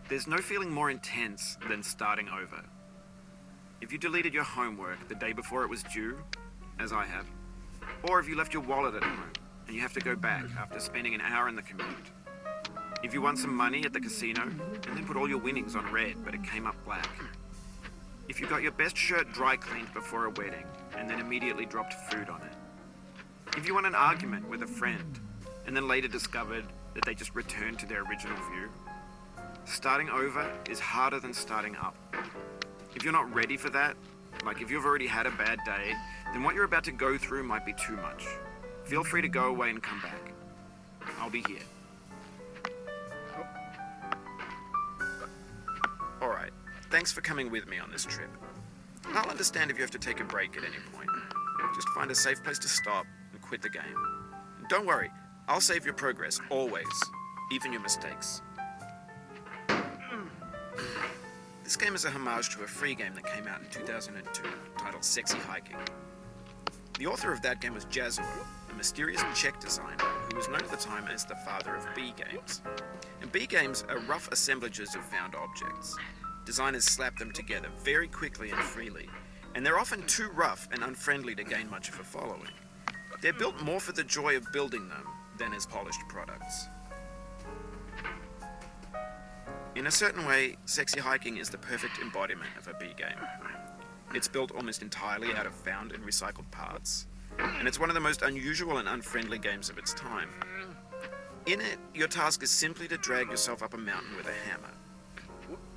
There's no feeling more intense than starting over. If you deleted your homework the day before it was due, as I have, or if you left your wallet at home and you have to go back after spending an hour in the commute. If you won some money at the casino and then put all your winnings on red but it came up black. If you got your best shirt dry cleaned before a wedding and then immediately dropped food on it. If you won an argument with a friend and then later discovered that they just returned to their original view. Starting over is harder than starting up. If you're not ready for that, like if you've already had a bad day, then what you're about to go through might be too much. Feel free to go away and come back. I'll be here. Alright, thanks for coming with me on this trip. I'll understand if you have to take a break at any point. Just find a safe place to stop and quit the game. And don't worry, I'll save your progress, always, even your mistakes. This game is a homage to a free game that came out in 2002, titled Sexy Hiking. The author of that game was Jazzuo, a mysterious Czech designer who was known at the time as the father of B games. And B games are rough assemblages of found objects. Designers slap them together very quickly and freely, and they're often too rough and unfriendly to gain much of a following. They're built more for the joy of building them than as polished products. In a certain way, Sexy Hiking is the perfect embodiment of a B game. It's built almost entirely out of found and recycled parts, and it's one of the most unusual and unfriendly games of its time. In it, your task is simply to drag yourself up a mountain with a hammer.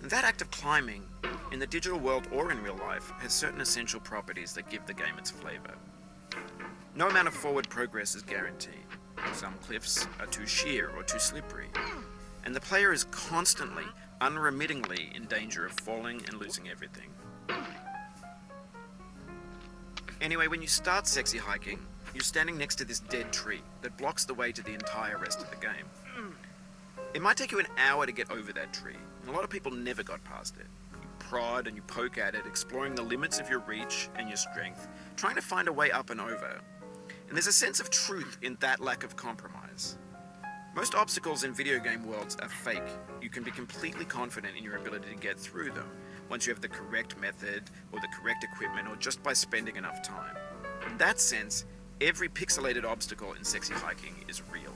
And that act of climbing, in the digital world or in real life, has certain essential properties that give the game its flavor. No amount of forward progress is guaranteed. Some cliffs are too sheer or too slippery, and the player is constantly, unremittingly in danger of falling and losing everything. Anyway, when you start Sexy Hiking, you're standing next to this dead tree that blocks the way to the entire rest of the game. It might take you an hour to get over that tree, and a lot of people never got past it. You prod and you poke at it, exploring the limits of your reach and your strength, trying to find a way up and over. And there's a sense of truth in that lack of compromise. Most obstacles in video game worlds are fake. You can be completely confident in your ability to get through them once you have the correct method or the correct equipment or just by spending enough time. In that sense, every pixelated obstacle in Sexy Hiking is real.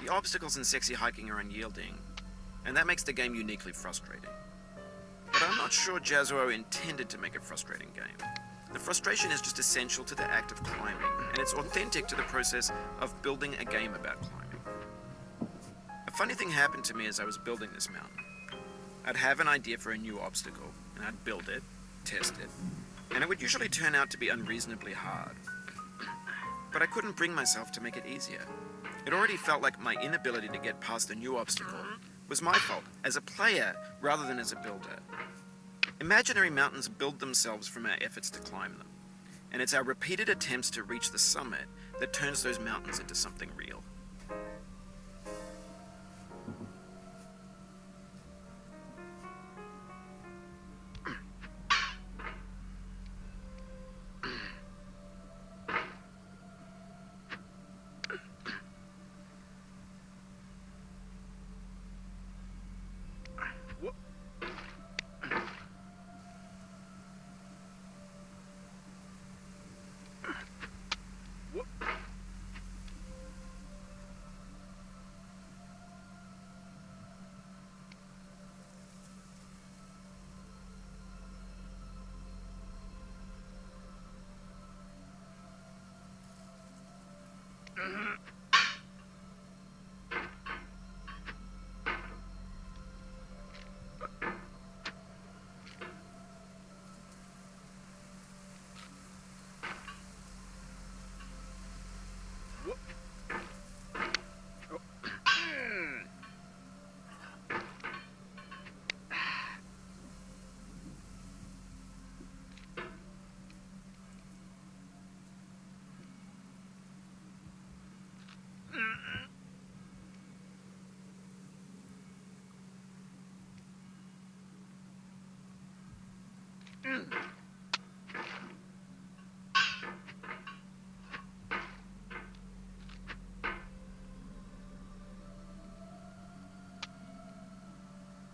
The obstacles in Sexy Hiking are unyielding, and that makes the game uniquely frustrating. But I'm not sure Jazzuo intended to make a frustrating game. The frustration is just essential to the act of climbing, and it's authentic to the process of building a game about climbing. A funny thing happened to me as I was building this mountain. I'd have an idea for a new obstacle, and I'd build it, test it, and it would usually turn out to be unreasonably hard. But I couldn't bring myself to make it easier. It already felt like my inability to get past a new obstacle was my fault as a player rather than as a builder. Imaginary mountains build themselves from our efforts to climb them, and it's our repeated attempts to reach the summit that turns those mountains into something real.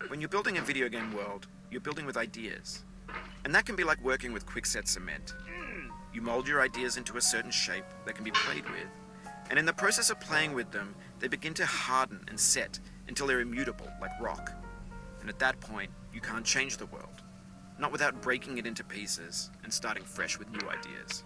When you're building a video game world, you're building with ideas. And that can be like working with quickset cement. You mold your ideas into a certain shape that can be played with, and in the process of playing with them, they begin to harden and set until they're immutable, like rock. And at that point, you can't change the world, not without breaking it into pieces and starting fresh with new ideas.